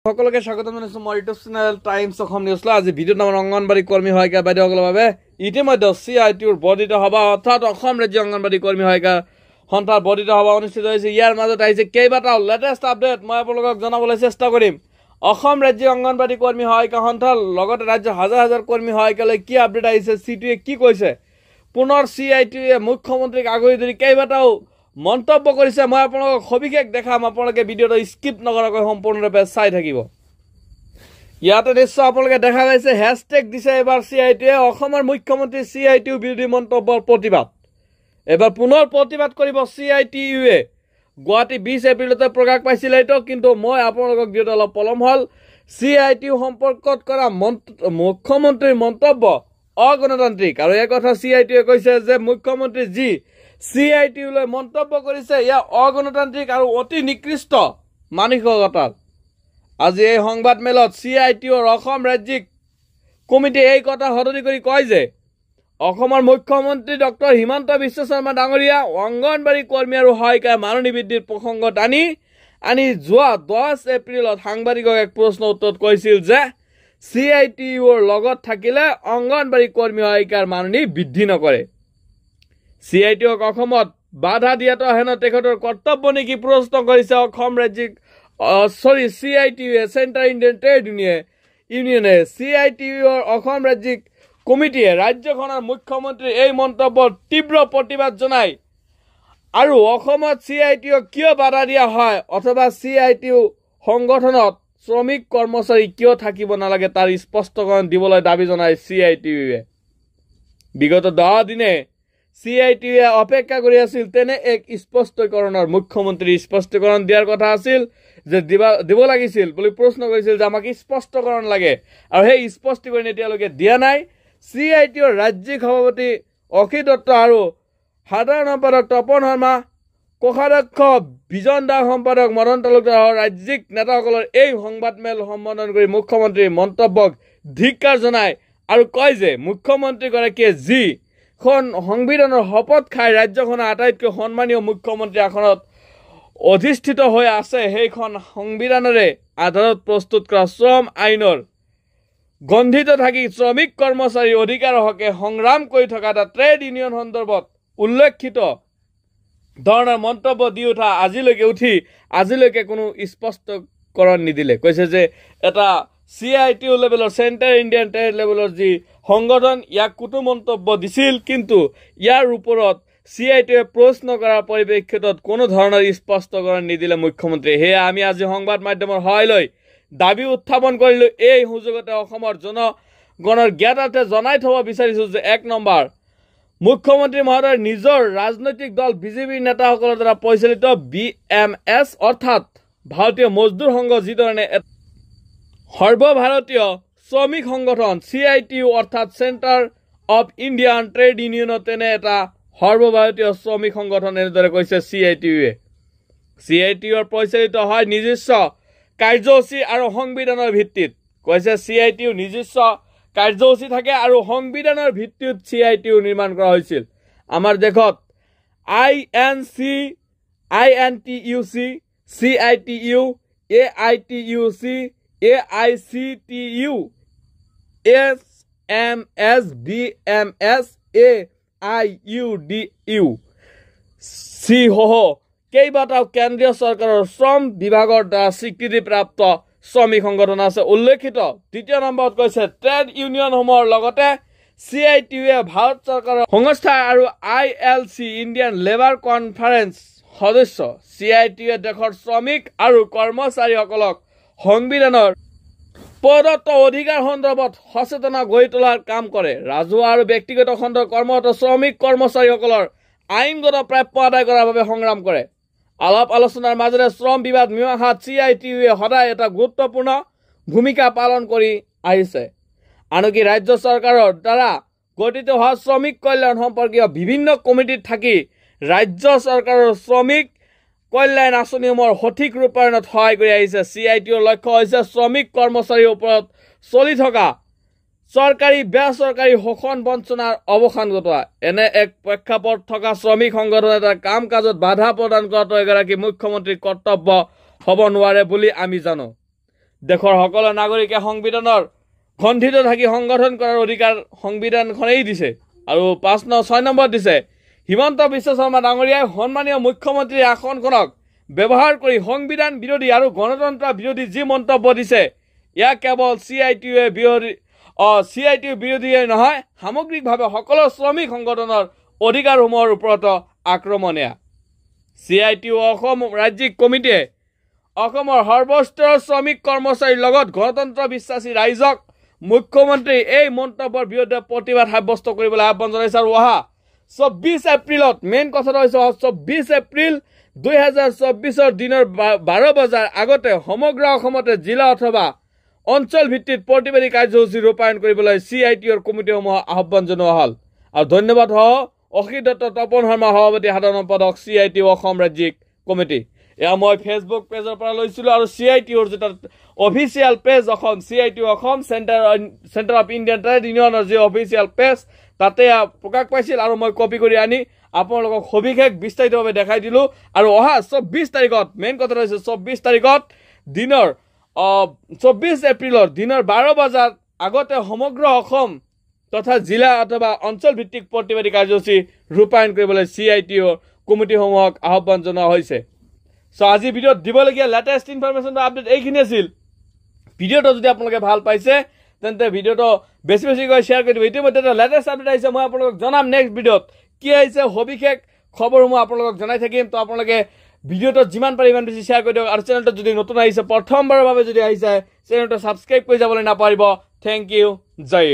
সকলকে স্বাগতম জানাইছো মোৰ ইউটিউব চেনেল টাইমছ অসম নিউজলৈ। আজি ভিডিঅ'ত আমাৰ অংগনবাড়ী কৰ্মী সহায়িকা বাইদেউসকলৰ বাবে ইতিমধ্যে CITUৰ বৰ্ধিত সভা অৰ্থাৎ অসম ৰাজ্য অংগনবাড়ী কৰ্মী সহায়িকা সন্থাৰ বৰ্ধিত সভা অনুষ্ঠিত হৈছে। ইয়াৰ মাজত আহিছে কেইবাটাও লেটেষ্ট আপডেট মই আপোনালোকক জনাবলৈ চেষ্টা কৰিম। অসম ৰাজ্য অংগনবাড়ী কৰ্মী সহায়িকা সন্থাৰ লগতে ৰাজ্যৰ হাজাৰ হাজাৰ কৰ্মী সহায়িকালৈ কি আপডেট আহিছে, চিটুৱে কি কৈছে, পুনৰ CITUৱে মুখ্যমন্ত্ৰীক আগুৰি ধৰি কেইবাটাও মন্তব্য কৰিছে। মই আপোনালোকক সবিশেষ দেখাম, আপোনালোকে ভিডিঅ'টো স্কিপ নকৰাকৈ সম্পূৰ্ণৰূপে চাই থাকিব। ইয়াতে নিশ্চয় আপোনালোকে দেখা পাইছে হেশটেগ দিছে এবাৰ CITUৱে অসমৰ মুখ্যমন্ত্ৰী CITU বিৰোধী মন্তব্যৰ প্ৰতিবাদ। এবাৰ পুনৰ প্ৰতিবাদ কৰিব CITUৱে। গুৱাহাটী 20 এপ্ৰিলতে প্ৰকাশ পাইছিল এইটো, কিন্তু মই আপোনালোকক দিওঁতে অলপ পলম হ'ল। CITU সম্পৰ্কত কৰা মুখ্যমন্ত্ৰীৰ মন্তব্য অগণতান্ত্ৰিক, আৰু এই কথা CITUৱে কৈছে যে মুখ্যমন্ত্ৰী যি CITUলৈ মন্তব্য কৰিছে ইয়া অগণতান্ত্ৰিক আৰু অতি নিকৃষ্ট মানসিকতাৰ। আজি এই সংবাদ মেলত CITUৰ অসম ৰাজ্যিক কমিটি এই কথা সদৰি কৰি কয় যে অসমৰ মুখ্যমন্ত্ৰী ডক্টৰ হিমন্ত বিশ্ব শৰ্মা ডাঙৰীয়া অংগনবাড়ী কৰ্মী আৰু সহায়িকাৰ মাননি বৃদ্ধিৰ প্ৰসংগত আনি যোৱা 10 এপ্ৰিলত সাংবাদিকক এক প্ৰশ্ন উত্তৰত কৈছিল যে CITUৰ লগত থাকিলে অংগনবাড়ী কৰ্মী সহায়িকাৰ মাননি বৃদ্ধি নকৰে। CITUক অসমত বাধা দিয়াটো হেনো তেখেতৰ কৰ্তব্য নেকি প্ৰশ্ন কৰিছে অসম ৰাজ্যিক CITUৱে চেণ্টাৰ ইণ্ডিয়ান ট্ৰেড ইউনিয়নে। CITUৰ অসম ৰাজ্যিক কমিটিয়ে ৰাজ্যখনৰ মুখ্যমন্ত্ৰীৰ এই মন্তব্যৰ তীব্ৰ প্ৰতিবাদ জনায় আৰু অসমত CITUক কিয় বাধা দিয়া হয় অথবা CITU সংগঠনত শ্ৰমিক কৰ্মচাৰী কিয় থাকিব নালাগে তাৰ স্পষ্টকৰণ দিবলৈ দাবী জনায় CITUৱে। বিগত 10 দিনে CITUৱে অপেক্ষা কৰি আছিল তেনে এক স্পষ্টীকৰণৰ। মুখ্যমন্ত্ৰীৰ স্পষ্টীকৰণ দিয়াৰ কথা আছিল যে দিব লাগিছিল বুলি প্ৰশ্ন কৰিছিল যে আমাক স্পষ্টীকৰণ লাগে, আৰু সেই স্পষ্টীকৰণ এতিয়ালৈকে দিয়া নাই। CITUৰ ৰাজ্যিক সভাপতি অখিল দত্ত আৰু সাধাৰণ সম্পাদক তপন শৰ্মা, কোষাধ্যক্ষ বিজন দাস, সম্পাদক মদন তালুকদাৰ ৰাজ্যিক নেতাসকলৰ এই সংবাদমেল সম্বোধন কৰি মুখ্যমন্ত্ৰীৰ মন্তব্যক ধিক্কাৰ জনায় আৰু কয় যে মুখ্যমন্ত্ৰীগৰাকীয়ে যিখন সংবিধানৰ শপত খাই ৰাজ্যখনৰ আটাইতকৈ সন্মানীয় মুখ্যমন্ত্ৰী আসনত অধিষ্ঠিত হৈ আছে, সেইখন সংবিধানৰে আধাৰত প্ৰস্তুত কৰা শ্ৰম আইনৰ গন্ধিত থাকি শ্ৰমিক কৰ্মচাৰীৰ অধিকাৰৰ হকে সংগ্ৰাম কৰি থকা এটা ট্ৰেড ইউনিয়ন সন্দৰ্ভত উল্লেখিত ধৰণৰ মন্তব্য দি আজিলৈকে কোনো স্পষ্টকৰণ নিদিলে। কৈছে যে এটা CITU লেভেলৰ চেণ্টাৰ ইণ্ডিয়ান ট্ৰেড লেভেলৰ যি সংগঠন ইয়াক কোনো মন্তব্য দিছিল, কিন্তু ইয়াৰ ওপৰত CITUৱে প্ৰশ্ন কৰাৰ পৰিপ্ৰেক্ষিতত কোনো ধৰণৰ স্পষ্টকৰণ নিদিলে মুখ্যমন্ত্ৰীয়ে। সেয়া আমি আজি সংবাদ মাধ্যমৰ সহায় লৈ দাবী উত্থাপন কৰিলোঁ। এই সুযোগতে অসমৰ জনগণৰ জ্ঞাতাৰ্থে জনাই থব বিচাৰিছোঁ যে 1 নম্বৰ, মুখ্যমন্ত্ৰী মহোদয়ৰ নিজৰ ৰাজনৈতিক দল বিজেপিৰ নেতাসকলৰ দ্বাৰা পৰিচালিত BMS অৰ্থাৎ ভাৰতীয় মজদুৰ সংঘ যিধৰণে সৰ্বভাৰতীয় শ্ৰমিক সংগঠন CITU অৰ্থাৎ চেণ্টাৰ অফ ইণ্ডিয়ান ট্ৰেড ইউনিয়নত তেনে এটা সৰ্বভাৰতীয় শ্ৰমিক সংগঠন এনেদৰে কৈছে CITUৱে। CITUৰ পৰিচালিত হয় নিজস্ব কাৰ্যসূচী আৰু সংবিধানৰ ভিত্তিত। কৈছে CITU নিজস্ব কাৰ্যসূচী থাকে আৰু সংবিধানৰ ভিত্তিত CITU নিৰ্মাণ কৰা হৈছিল। আমাৰ দেশত INC, INTUC, CITU, AITUC, AICTU, SMS, BMS, AIUDU সহ কেইবাটাও কেন্দ্ৰীয় চৰকাৰৰ শ্ৰম বিভাগৰ দ্বাৰা স্বীকৃতিপ্ৰাপ্ত শ্ৰমিক সংগঠন আছে। উল্লেখিত 2 নম্বৰত কৈছে ট্ৰেড ইউনিয়নসমূহৰ লগতে CITUৱে ভাৰত চৰকাৰৰ সংস্থা আৰু ILC ইণ্ডিয়ান লেবাৰ কনফাৰেন্স সদস্য। CITUৱে দেশৰ শ্ৰমিক আৰু কৰ্মচাৰীসকলক সংবিধানৰ প্ৰদত্ত অধিকাৰ সন্দৰ্ভত সচেতনতা গঢ়ি তোলাৰ কাম কৰে। ৰাজহুৱা আৰু ব্যক্তিগত খণ্ডৰ কৰ্মৰত শ্ৰমিক কৰ্মচাৰীসকলৰ আইনগত প্ৰাপ্য আদায় কৰাৰ বাবে সংগ্ৰাম কৰে। আলাপ আলোচনাৰ মাজেৰে শ্ৰম বিবাদ মীমাংসাত CITUৱে সদায় এটা গুৰুত্বপূৰ্ণ ভূমিকা পালন কৰি আহিছে। আনকি ৰাজ্য চৰকাৰৰ দ্বাৰা গঠিত হোৱা শ্ৰমিক কল্যাণ সম্পৰ্কীয় বিভিন্ন কমিটিত থাকি ৰাজ্য চৰকাৰৰ শ্ৰমিক কল্যাণ আঁচনিসমূহৰ সঠিক ৰূপায়ণত সহায় কৰি আহিছে। CITUৰ লক্ষ্য হৈছে শ্ৰমিক কৰ্মচাৰীৰ ওপৰত চলি থকা চৰকাৰী বেচৰকাৰী শোষণ বঞ্চনাৰ অৱসান ঘটোৱা। এনে এক প্ৰেক্ষাপট থকা শ্ৰমিক সংগঠন এটা কাম কাজত বাধা প্ৰদান কৰাটো এগৰাকী মুখ্যমন্ত্ৰীৰ কৰ্তব্য হ'ব নোৱাৰে বুলি আমি জানো। দেশৰ সকলো নাগৰিকে সংবিধানৰ খণ্ডিত থাকি সংগঠন কৰাৰ অধিকাৰ সংবিধানখনেই দিছে আৰু 6 নম্বৰ দিছে হিমন্ত বিশ্ব শৰ্মা ডাঙৰীয়াই সন্মানীয় মুখ্যমন্ত্ৰীৰ আসনখনক ব্যৱহাৰ কৰি সংবিধান বিৰোধী আৰু গণতন্ত্ৰ বিৰোধী যি মন্তব্য দিছে ইয়াক কেৱল CITU বিৰোধীয়ে নহয় সামগ্ৰিকভাৱে সকলো শ্ৰমিক সংগঠনৰ অধিকাৰসমূহৰ ওপৰত আক্ৰমণীয় CITU অসম ৰাজ্যিক কমিটিয়ে অসমৰ সৰ্বস্তৰৰ শ্ৰমিক কৰ্মচাৰীৰ লগত গণতন্ত্ৰ বিশ্বাসী ৰাইজক মুখ্যমন্ত্ৰী এই মন্তব্যৰ বিৰুদ্ধে প্ৰতিবাদ সাব্যস্ত কৰিবলৈ আহ্বান জনাইছে আৰু 24 এপ্ৰিলত মেইন কথাটো হৈছে 24 এপ্ৰিল 2024 দিনৰ 12 বজাৰ আগতে সমগ্ৰ অসমতে জিলা অথবা অঞ্চল ভিত্তিত প্ৰতিবাদী কাৰ্যসূচী ৰূপায়ণ কৰিবলৈ CITUৰ কমিটিসমূহ আহ্বান জনোৱা হ'ল আৰু ধন্যবাদ অখিল দত্ত তপন শৰ্মা সভাপতি সাধাৰণ সম্পাদক CITU অসম ৰাজ্যিক কমিটি এয়া মই ফেচবুক পেজৰ পৰা লৈছিলো আৰু CITUৰ যেটা official page Assam CITU Assam centre of Indian trade ইউনিয়নৰ যে অফিচিয়েল পেজ তাতে প্ৰকাশ পাইছিল আৰু মই কপি কৰি আনি আপোনালোকক সবিশেষ বিস্তাৰিতভাৱে দেখাই দিলো আৰু 24 তাৰিখত মেইন কথাটো হৈছে 24 তাৰিখত দিনৰ 24 এপ্ৰিলৰ দিনৰ 12 বজাৰ আগতে সমগ্ৰ অসম তথা জিলা অথবা অঞ্চল ভিত্তিক প্ৰতিবাদী কাৰ্যসূচী ৰূপায়ণ কৰিবলৈ CITUৰ কমিটিসমূহক আহ্বান জনোৱা হৈছে সো আজি ভিডিঅ'ত দিবলগীয়া লেটেষ্ট ইনফৰমেশ্যন আপডেট এইখিনি আছিল ভিডিঅ'টো যদি আপোনালোকে ভাল পাইছে তেন্তে ভিডিঅ'টো বেছিকৈ শ্বেয়াৰ কৰি দিব ইতিমধ্যে লেটেষ্ট আপডেট আহিছে মই আপোনালোকক জনাম নেক্সট ভিডিঅ'ত কি আহিছে সবিশেষ খবৰসমূহ আপোনালোকক জনাই থাকিম তো আপোনালোকে ভিডিঅ'টো যিমান পাৰে ইমান বেছি শ্বেয়াৰ কৰি দিয়ক আৰু চেনেলটো যদি নতুন আহিছে প্ৰথমবাৰৰ বাবে যদি আহিছে চেনেলটো ছাবস্ক্ৰাইব কৰি যাবলৈ নাপাহৰিব থেংক ইউ জয়